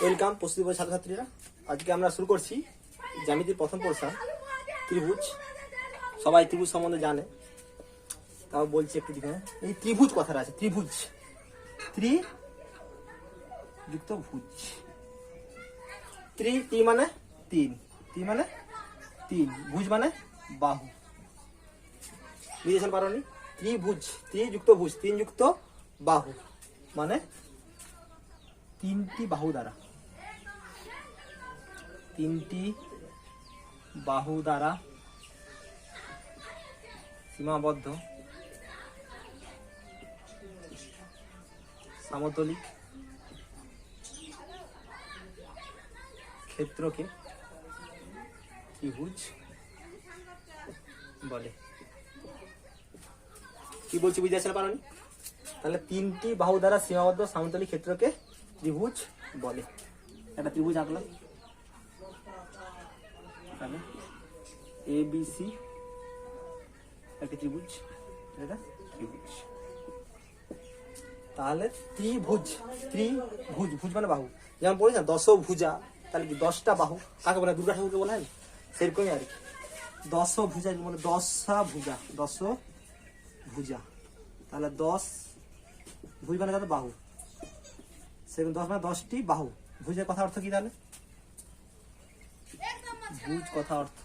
Welcome প্রস্তুতি বই ছাত্রছাত্রীরা। আজকে আমরা শুরু করছি জ্যামিতির প্রথম পোর্শন ত্রিভুজ। সবাই ত্রিভুজ সম্বন্ধে জানে, তাও বলছি একটু দিকে। এই ত্রিভুজ কথাটা আছে, ত্রিভুজ, ত্রি যুক্ত ভুজ। ত্রি মানে তিন, ত্রি মানে তিন, ভুজ মানে বাহু। বুঝেছেন পারোনি? ত্রিভুজ, ত্রি যুক্ত ভুজ, তিন যুক্ত বাহু মানে তিনটি বাহু দ্বারা, তিনটি বাহু দ্বারা সীমাবদ্ধ সমতলিক ক্ষেত্রকে ত্রিভুজ বলে। কি বলছি বুঝতে আসলে পারোনি? তাহলে তিনটি বাহু দ্বারা সীমাবদ্ধ সমতলিক ক্ষেত্রকে ত্রিভুজ বলে। একটা ত্রিভুজ আঁকলাম, এ বি সি একটা ত্রিভুজ, এটা ত্রিভুজ। তাহলে ত্রিভুজ, ত্রিভুজ, ভুজ মানে বাহু। যেমন বলি না দশভুজা, তাহলে কি 10টা বাহু কাকে বলে? দুর্গা ঠাকুরকে বলা হয় না? সেরকমই আর কি। দশভুজা মানে দশভুজা, দশভুজা, তাহলে 10 ভুজ মানে তাহলে বাহু, সেরকম 10 মানে 10টি বাহু। ভুজের কথা অর্থ কি তাহলে? ভুজ কথা অর্থ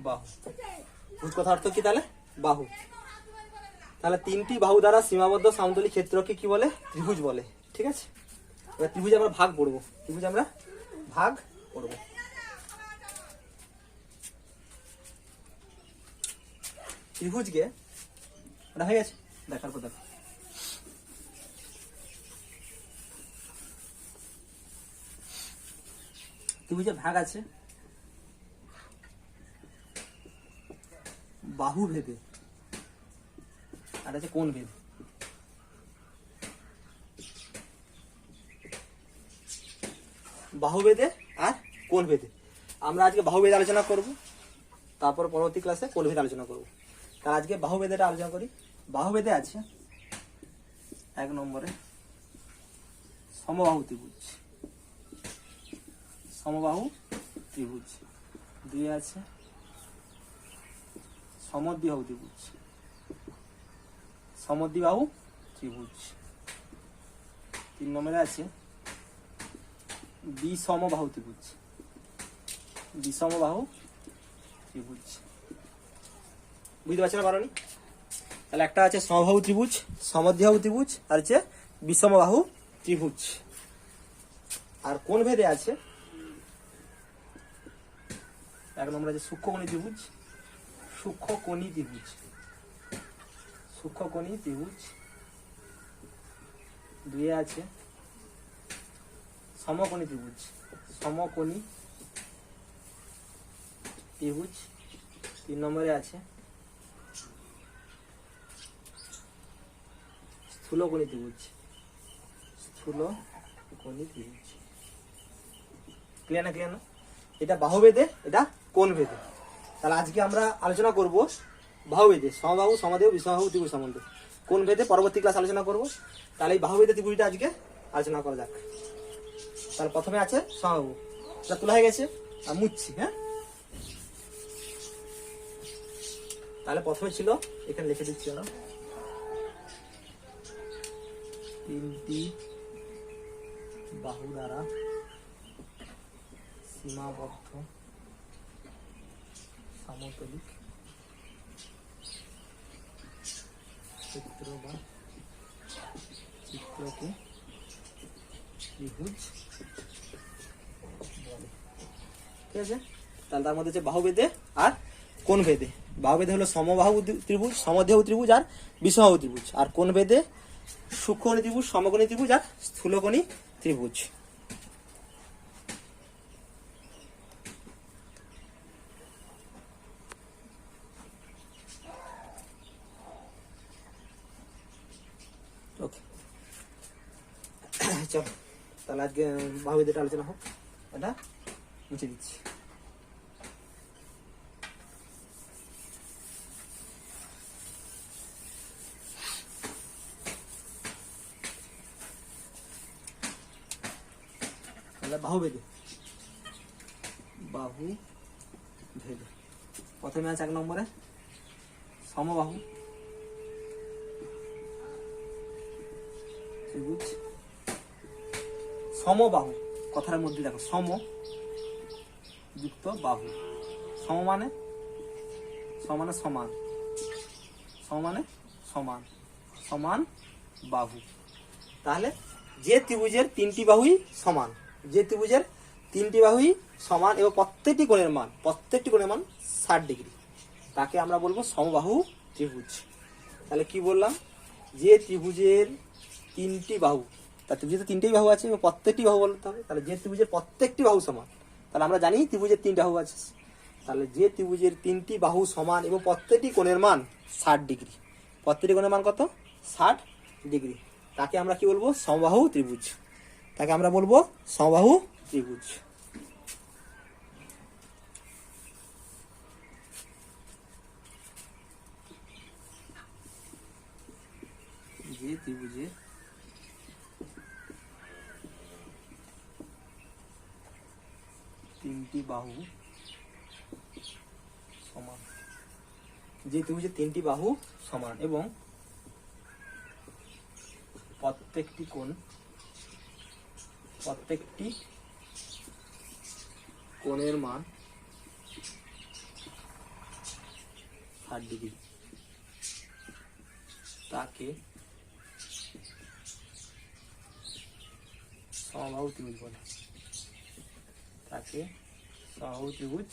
বাহু। ভুজ কথা অর্থ কি তাহলে? বাহু। তাহলে তিনটি বাহু দ্বারা সীমাবদ্ধ সমতলিক ক্ষেত্রকে কি বলে? ত্রিভুজ বলে। ঠিক আছে, এবার ত্রিভুজ আমরা ভাগ পড়বো, ত্রিভুজ আমরা ভাগ পড়বো। ত্রিভুজকে ওটা হয়ে গেছে, দেখার পর দেখো। ত্রিভুজের ভাগ আছে বাহু ভেদে আর আছে কোণ ভেদে। বাহু ভেদে আর কোণ ভেদে। আমরা আজকে বাহু ভেদে আলোচনা করব, তারপর পরবর্তী ক্লাসে কোণ ভেদে আলোচনা করব। তার আজকে বাহু ভেদেটা আলোচনা করি। বাহু ভেদে আছে 1 নম্বরে সমবাহু ত্রিভুজ, সমবাহু ত্রিভুজ। 2 আছে সমদ্বিবাহু ত্রিভুজ, সমদ্বিবাহু ত্রিভুজ। 3 নম্বরে আছে বিষমবাহু ত্রিভুজ, বিষমবাহু ত্রিভুজ। বুঝতে পারছেন না পারোনি? তাহলে একটা আছে সমবাহু ত্রিভুজ, সমদ্বিবাহু ত্রিভুজ, আর হচ্ছে বিষমবাহু ত্রিভুজ। আর কোণ ভেদে আছে 1 নম্বর আছে সূক্ষ্মকোণী ত্রিভুজ, সূক্ষ্মকোণী ত্রিভুজ, সূক্ষ্মকোণী ত্রিভুজ। 2 আছে সমকোণী ত্রিভুজ, সমকোণী ত্রিভুজ। 3 নম্বরে আছে স্থূলকোণী ত্রিভুজ, স্থূলকোণী ত্রিভুজ। ক্লিয়ার না? ক্লিয়ার না? এটা বাহু ভেদে, এটা কোণ ভেদে। তাহলে আজকে আমরা আলোচনা করব বাহু ভেদে, সমবাহু, সমদ্বিবাহু, বিষমবাহু ত্রিভুজ সম্বন্ধে। কোণ ভেদে পরবর্তী ক্লাস আলোচনা করব। তাহলে এই বাহু ভেদে ত্রিভুজটা আজকে আলোচনা করা যাক। তাহলে প্রথমে আছে সমবাহু, এটা তোলা হয়ে গেছে আর মুচ্ছি। হ্যাঁ, তাহলে প্রথমে ছিল, এখানে লিখে দিচ্ছি আমরা, তিনটি বাহু দ্বারা সীমাবদ্ধ সমতলিক ক্ষেত্র বা চিত্রকে ত্রিভুজ বলে। ঠিক আছে, তাহলে তার মধ্যে হচ্ছে বাহু ভেদে আর কোণ ভেদে। বাহু ভেদে হলো সমবাহু ত্রিভুজ, সমদ্বিবাহু ত্রিভুজ আর বিষমবাহু ত্রিভুজ। আর কোণ ভেদে সূক্ষ্মকোণী ত্রিভুজ, সমকোণী ত্রিভুজ আর স্থূলকোণী ত্রিভুজ। ওকে, চলো তাহলে আজকে বাহু ভেদেটা আলোচনা হোক। এটা মুছে দিচ্ছি। তাহলে বাহু ভেদে, বাহু ভেদে প্রথমে আছে 1 নম্বরে সমবাহু ত্রিভুজ। সমবাহু কথার মধ্যে দেখো সম যুক্ত বাহু, সম মানে সমান, সম মানে সমান, সমান বাহু। তাহলে যে ত্রিভুজের 3টি বাহুই সমান, যে ত্রিভুজের 3টি বাহুই সমান এবং প্রত্যেকটি কোণের মান 60 ডিগ্রি, তাকে আমরা বলবো সমবাহু ত্রিভুজ। তাহলে কি বললাম, যে ত্রিভুজের 3টি বাহু, তার ত্রিভুজে তো 3টেই বাহু আছে এবং প্রত্যেকটি বাহু বলতে হবে। তাহলে যে ত্রিভুজের প্রত্যেকটি বাহু সমান, তাহলে আমরা জানি ত্রিভুজের 3টা বাহু আছে। তাহলে যে ত্রিভুজের 3টি বাহু সমান এবং প্রত্যেকটি কোণের মান 60 ডিগ্রি, প্রত্যেকটি কোণের মান কত? 60 ডিগ্রি, তাকে আমরা কি বলবো? সমবাহু ত্রিভুজ। তাকে আমরা বলবো সমবাহু ত্রিভুজ। যে ত্রিভুজের 3টি বাহু সমান, যে ত্রিভুজের 3টি বাহু সমান এবং প্রত্যেকটি কোণের মান 60 ডিগ্রি, তাকে সমবাহু ত্রিভুজ বলে, তাকে সমবাহু ত্রিভুজ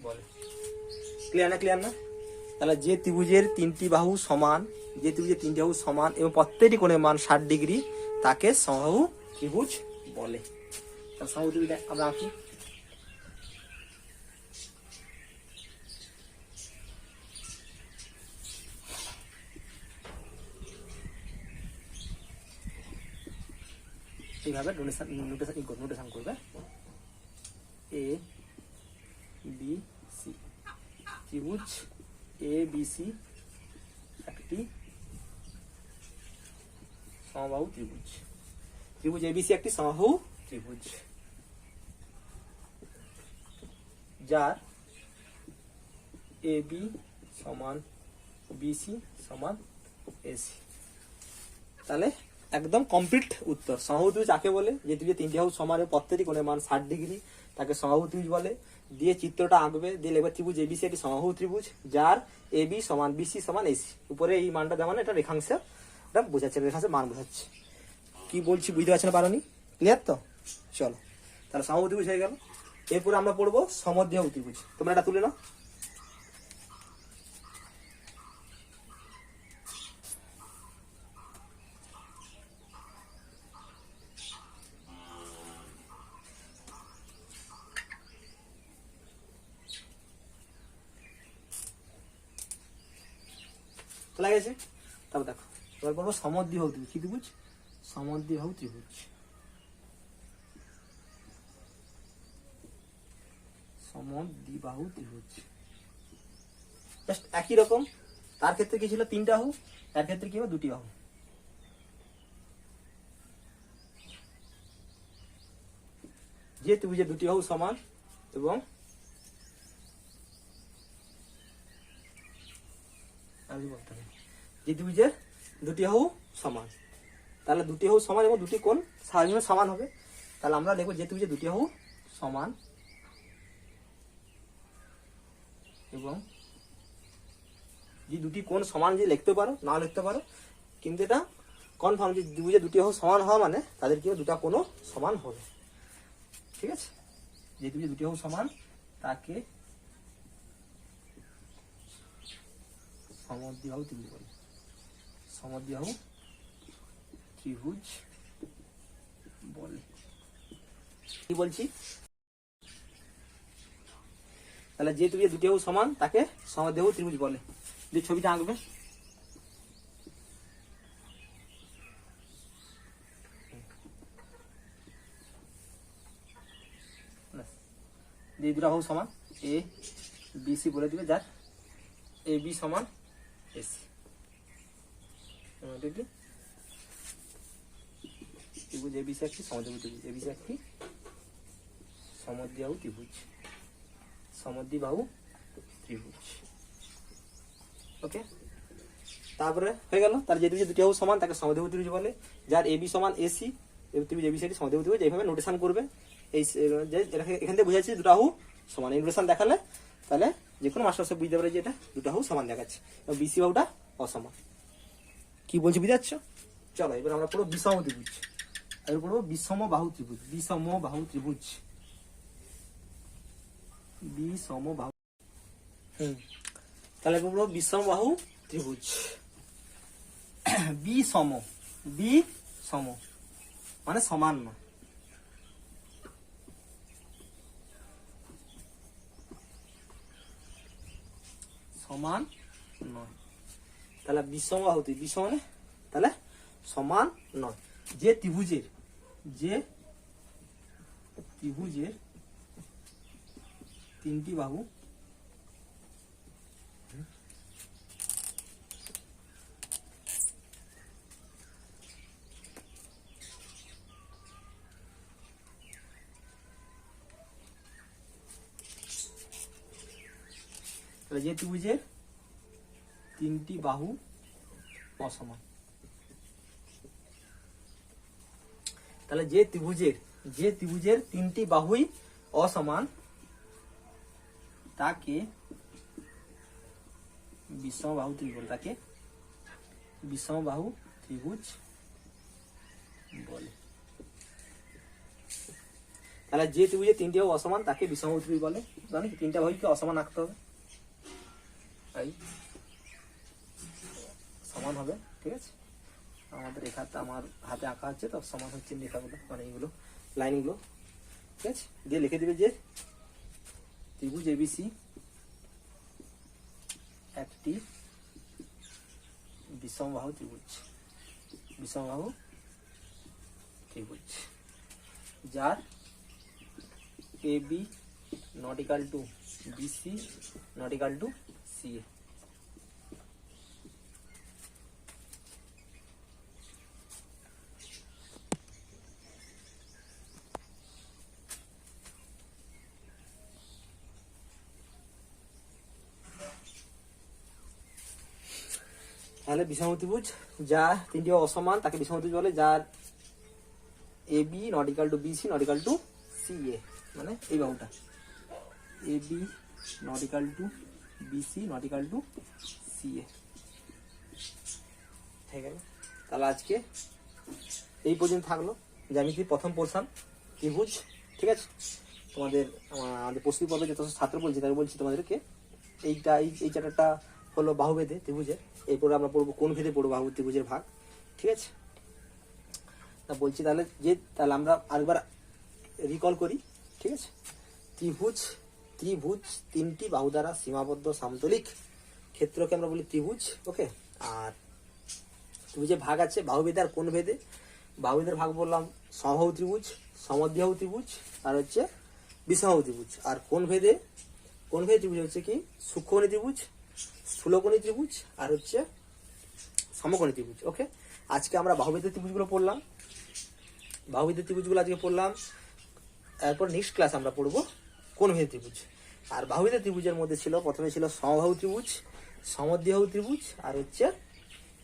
বলে। ক্লিয়ার না? ক্লিয়ার না? তাহলে যে ত্রিভুজের 3টি বাহু সমান, যে ত্রিভুজের 3টি বাহু সমান এবং প্রত্যেকটি কোণের মান 60 ডিগ্রি, তাকে সমবাহু ত্রিভুজ বলে। তাহলে সমবাহু ত্রিভুজ আমরা আঁকি। এইভাবে নোটেশন করবে, এ বি সি ত্রিভুজ এ বি সি একটি সমবাহু ত্রিভুজ, ত্রিভুজ এ বি সি একটি সমবাহু ত্রিভুজ, যার এ বি সমান বিসি সমান এসি। তাহলে একদম কমপ্লিট উত্তর। সমবাহু ত্রিভুজ কাকে বলে? যে ত্রিভুজের 3টি বাহু সমান প্রত্যেকটি কোণের মান 60 ডিগ্রি, তাকে সমবাহু ত্রিভুজ বলে। দিয়ে চিত্রটা আঁকবে, দিয়ে লিখবে ত্রিভুজ এবিসি একটি সমবাহু ত্রিভুজ, যার এবি সমান বিসি সমান এসি। উপরে এই মানটা দেওয়া মানে এটা রেখাংশ, এটা বোঝাচ্ছে, রেখাংশের মান বোঝাচ্ছে। কি বলছি বুঝতে পারছো না? পারোনি? ক্লিয়ার তো? চলো, তাহলে সমবাহু ত্রিভুজ হয়ে গেল। এরপরে আমরা পড়বো সমদ্বিবাহু ত্রিভুজ। তোমরা এটা তুলে নাও। চলে গেছে? তারপর দেখো, এবার বলবো সমদ্বিবাহু ত্রিভুজ। কি ত্রিভুজ? সমদ্বিবাহু ত্রিভুজ। সমদ্বিবাহু ত্রিভুজ জাস্ট একই রকম। তার ক্ষেত্রে কি ছিল? 3টা বাহু, তার ক্ষেত্রে কি হবে? 2টি বাহু। যে ত্রিভুজের 2টি বাহু সমান এবং যে ত্রিভুজের 2টি বাহু সমান, তাহলে 2টি বাহু সমান এবং 2টি কোণ স্বাভাবিকভাবে সমান হবে। তাহলে আমরা লিখব যে ত্রিভুজের 2টি বাহু সমান এবং যে 2টি কোণ সমান, যে লিখতে পারো না লিখতে পারো, কিন্তু এটা কনফার্ম যে ত্রিভুজের 2টি বাহু সমান হওয়া মানে তাদের কি 2টা কোণও সমান হবে। ঠিক আছে? যে ত্রিভুজের 2টি বাহু সমান তাকে সমদ্বিবাহু ত্রিভুজ বলে। সমদ্বিবাহু ত্রিভুজ বলে। কি বলছি? তাহলে যে ত্রিভুজের 2টি বাহু সমান তাকে সমদ্বিবাহু ত্রিভুজ বলে। যে ছবিটা আঁকবে, যে 2টা বাহু সমান এ বি সি বলে দিবে, যার এ বি সমান এসি। ত্রিভুজ এবিসি একটি সমদ্বিবাহু ত্রিভুজ, এবিসি একটি সমদ্বিবাহু ত্রিভুজ, সমদ্বিবাহু ত্রিভুজ। ওকে, তারপরে হয়ে গেল। তার যে দুটি বাহু সমান তাকে সমদ্বিবাহু ত্রিভুজ বলে। যার এবি সমান এসি, ত্রিভুজ এবিসিডি সমদ্বিবাহু ত্রিভুজ। এইভাবে নোটেশন করবে। এই এখান থেকে বুঝাচ্ছি দুটো বাহু সমান। এই নোটেশন দেখালে তাহলে যে কোনো মাস্টার সব বুঝতে পারে যে এটা দুটো বাহু সমান দেখাচ্ছে, বিসি বাহুটা অসমান। কি বলছি বুঝতে পারছো? চলো এবার আমরা পড়বো বিষম ত্রিভুজ। এবার পড়বো বিষম বাহু ত্রিভুজ, বিষম বাহু ত্রিভুজ, বিষম বাহু। তাহলে পড়বো বিষম বাহু ত্রিভুজ। বিষম, বিষম মানে সমান নয়। সমান নয়। তাহলে বিষম বাহু ত্রিভুজ, বিষম মানে তাহলে সমান নয়। যে ত্রিভুজের তিনটি বাহু যে ত্রিভুজের তিনটি বাহু অসমান। তাহলে যে ত্রিভুজের তিনটি বাহুই অসমান তাকে বিষম বাহু ত্রিভুজ বলে, তাকে বিষম বাহু ত্রিভুজ বলে। তাহলে যে ত্রিভুজের তিনটি বাহু অসমান তাকে বিষম বাহু ত্রিভুজ বলে। জানি তিনটা বাহুকে অসমান আঁকতে হবে, তাই সমান হবে। ঠিক আছে, আমাদের রেখাটা আমার হাতে আঁকা আছে তো সমান হচ্ছে রেখাগুলো, মানে এইগুলো লাইনগুলো। ঠিক আছে, দিয়ে লিখে দিবে যে ত্রিভুজ এবিসি একটি বিষম বাহু ত্রিভুজ, বিষম বাহু ত্রিভুজ যার AB not equal to BC not equal to CA. তাহলে বিষম ত্রিভুজ যা তিনটি অসমান তাকে বিষম ত্রিভুজ বলে। যার AB not equal to BC not equal to CA, মানে এই বাহুটা AB not equal to BC not equal to CA. ঠিক আছে, তাহলে আজকে এই পর্যন্ত থাকলো জ্যামিতির প্রথম পোর্শন ত্রিভুজ। ঠিক আছে, তোমাদের আমাদের প্রস্তুতি পর্বে যত ছাত্র বলছি তাদের বলছি তোমাদেরকে এইটা এই চ্যাপ্টারটা হলো বাহুভেদে ত্রিভুজের। এরপরে আমরা পড়বো কোন ভেদে পড়বো বাহু ত্রিভুজের ভাগ। ঠিক আছে, তা বলছি তাহলে আমরা আরেকবার রিকল করি। ঠিক আছে, ত্রিভুজ তিনটি বাহু দ্বারা সীমাবদ্ধ সমতলিক ক্ষেত্রকে আমরা বলি ত্রিভুজ। ওকে, আর ত্রিভুজের ভাগ আছে বাহুভেদে আর কোন ভেদে। বাহুভেদের ভাগ বললাম সমবাহু ত্রিভুজ, সমদ্বিবাহু ত্রিভুজ আর হচ্ছে বিষমবাহু ত্রিভুজ। আর কোন ভেদে ত্রিভুজ হচ্ছে কি সূক্ষ্মকোণী ত্রিভুজ, স্থূলকোণী ত্রিভুজ আর হচ্ছে সমকোণী ত্রিভুজ। ওকে, আজকে আমরা বাহুভেদের ত্রিভুজগুলো পড়লাম, বাহুভেদের ত্রিভুজগুলো আজকে পড়লাম। এরপর নেক্সট ক্লাস আমরা পড়বো কোন ভেদ ত্রিভুজ। আর বাহুভেদের ত্রিভুজের মধ্যে ছিল প্রথমে ছিল সমবাহু ত্রিভুজ, সমদ্বিবাহু ত্রিভুজ আর হচ্ছে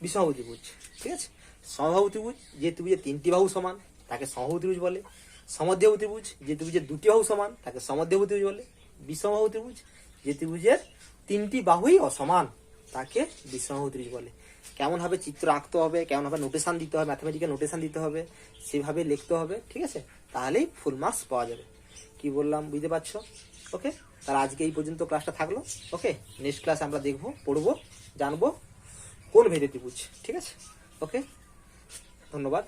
বিষমবাহু ত্রিভুজ। ঠিক আছে, সমবাহু ত্রিভুজ যে ত্রিভুজের তিনটি বাহু সমান তাকে সমবাহু ত্রিভুজ বলে। সমদ্বিবাহু ত্রিভুজ যে ত্রিভুজের দুটি বাহু সমান তাকে সমদ্বিবাহু ত্রিভুজ বলে। বিষমবাহু ত্রিভুজ যে ত্রিভুজের তিনটি বাহুই অসমান তাকে বিষমবাহু ত্রিভুজ বলে। কেমন ভাবে চিত্র আঁকতে হবে, কেমন ভাবে নোটেশন দিতে হবে, ম্যাথমেটিক্যাল নোটেশন দিতে হবে, সেভাবে লিখতে হবে। ঠিক আছে, তাহলেই ফুল মার্কস পাওয়া যাবে। কি বললাম বুঝতে পারছো? ওকে, তাহলে আজকে এই পর্যন্ত ক্লাসটা থাকলো। ওকে, নেক্সট ক্লাস আমরা দেখবো, পড়বো, জানবো কোন ভেদে ত্রিভুজ। ঠিক আছে, ওকে, ধন্যবাদ।